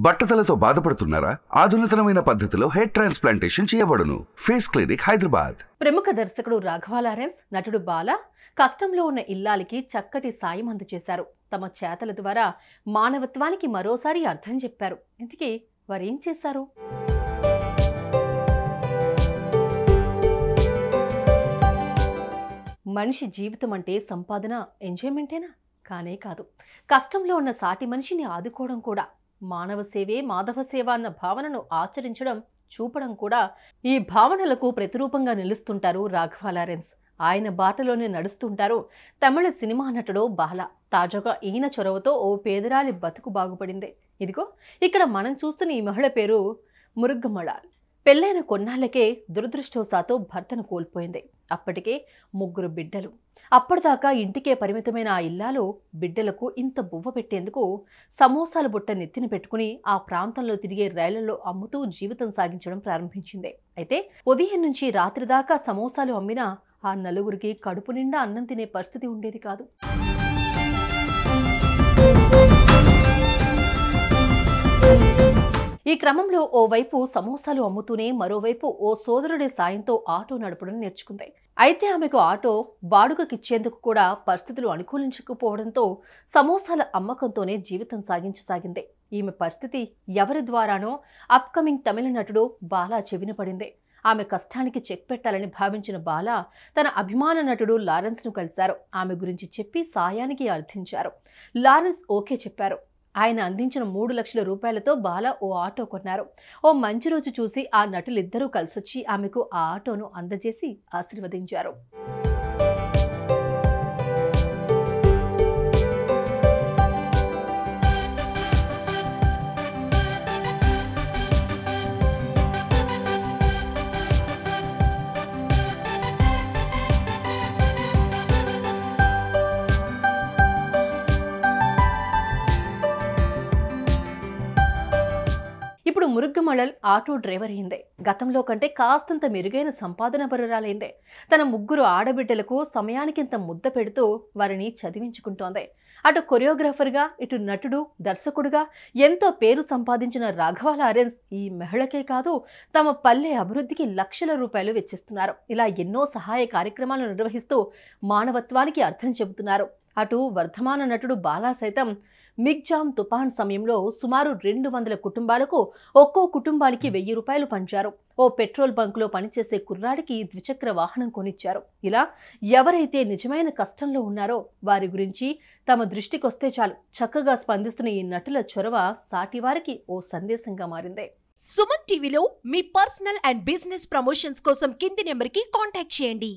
బట్టతలతో బాధపడుతున్నారా? ఆధునితనమైన పద్ధతిలో hair transplantation చేయబడును. Face clinic, Hyderabad. ప్రముఖ దర్శకుడు రాఘవ లారెన్స్, నటుడు బాల కష్టంలో ఉన్న ఇల్లాలికి చక్కటి సాయం అందజేశారు. తమ చేతల ద్వారా మానవత్వానికి మరోసారి అర్థం చెప్పారు. ఇంతకీ వారేం చేశారు? మనిషి జీవితం అంటే సంపాదన, ఎంజాయ్మెంటేనా? కానే కాదు. కష్టంలో ఉన్న సాటి మనిషిని ఆదుకోవడం కూడా. మానవ సేవే మాధవ సేవ అన్న భావనను ఆచరించడం, చూపడం కూడా ఈ భావనలకు ప్రతిరూపంగా నిలుస్తుంటారు రాఘవ లారెన్స్. ఆయన బాటలోనే నడుస్తుంటారు తమిళ సినిమా నటుడు బాల. తాజాగా ఈయన చొరవతో ఓ పేదరాలి బతుకు బాగుపడింది. ఇదిగో ఇక్కడ మనం చూస్తున్న ఈ మహిళ పేరు మురుగమళాల్. పెళ్ళైన కొన్నాళ్లకే దురదృష్టవశాత్తు భర్తను కోల్పోయింది. అప్పటికే 3 బిడ్డలు. అప్పటిదాకా ఇంటికే పరిమితమైన ఆ ఇల్లాలు బిడ్డలకు ఇంత బువ్వ పెట్టేందుకు సమోసాల బుట్ట నెత్తిన పెట్టుకుని ఆ ప్రాంతంలో తిరిగే రైళ్లలో అమ్ముతూ జీవితం సాగించడం ప్రారంభించింది. అయితే ఉదయం నుంచి రాత్రి దాకా సమోసాలు అమ్మినా ఆ నలుగురికి కడుపు నిండా అన్నం తినే పరిస్థితి ఉండేది కాదు. ఈ క్రమంలో ఓవైపు సమోసాలు అమ్ముతూనే మరోవైపు ఓ సోదరుడి సాయంతో ఆటో నడపడం నేర్చుకుంది. అయితే ఆమెకు ఆటో బాడుగకిచ్చేందుకు కూడా పరిస్థితులు అనుకూలించకపోవడంతో సమోసాల అమ్మకంతోనే జీవితం సాగించసాగింది. ఈమె పరిస్థితి ఎవరి ద్వారానో అప్కమింగ్ తమిళ నటుడు బాలా చెవిన పడింది. ఆమె కష్టానికి చెక్ పెట్టాలని భావించిన బాలా తన అభిమాన నటుడు లారెన్స్ను కలిశారు. ఆమె గురించి చెప్పి సాయానికి అర్థించారు. లారెన్స్ ఓకే చెప్పారు. ఆయన అందించిన 3 లక్షల రూపాయలతో బాల ఓ ఆటో కొన్నారు. ఓ మంచి రోజు చూసి ఆ నటులిద్దరూ కలిసొచ్చి ఆమెకు ఆ ఆటోను అందజేసి ఆశీర్వదించారు. ఇప్పుడు మురుగమళల్ ఆటో డ్రైవర్ అయిందే. గతంలో కంటే కాస్తంత మెరుగైన సంపాదన పరురాలైందే. తన 3 ఆడబిడ్డలకు సమయానికింత ముద్ద పెడుతూ వారిని చదివించుకుంటోంది. అటు కొరియోగ్రాఫర్గా, ఇటు నటుడు, దర్శకుడుగా ఎంతో పేరు సంపాదించిన రాఘవ లారెన్స్ ఈ మహిళకే కాదు, తమ పల్లె అభివృద్ధికి లక్షల రూపాయలు వెచ్చిస్తున్నారు. ఇలా ఎన్నో సహాయ కార్యక్రమాలను నిర్వహిస్తూ మానవత్వానికి అర్థం చెబుతున్నారు. అటు వర్ధమాన నటుడు బాలా సైతం మిగ్జామ్ తుఫాన్ సమయంలో సుమారు 200 కుటుంబాలకు ఒక్కో కుటుంబానికి 1000 రూపాయలు పంచారు. ఓ పెట్రోల్ బంకులో పనిచేసే కుర్రాడికి ద్విచక్ర వాహనం కొనిచ్చారు. ఇలా ఎవరైతే నిజమైన కష్టంలో ఉన్నారో వారి గురించి తమ దృష్టికొస్తే చాలు చక్కగా స్పందిస్తున్న ఈ నటుల చొరవ సాటివారికి ఓ సందేశంగా మారింది. సుమన్ టీవీలో మీ పర్సనల్ అండ్ బిజినెస్ ప్రమోషన్స్ కోసం కింది నెంబర్కి కాంటాక్ట్ చేయండి.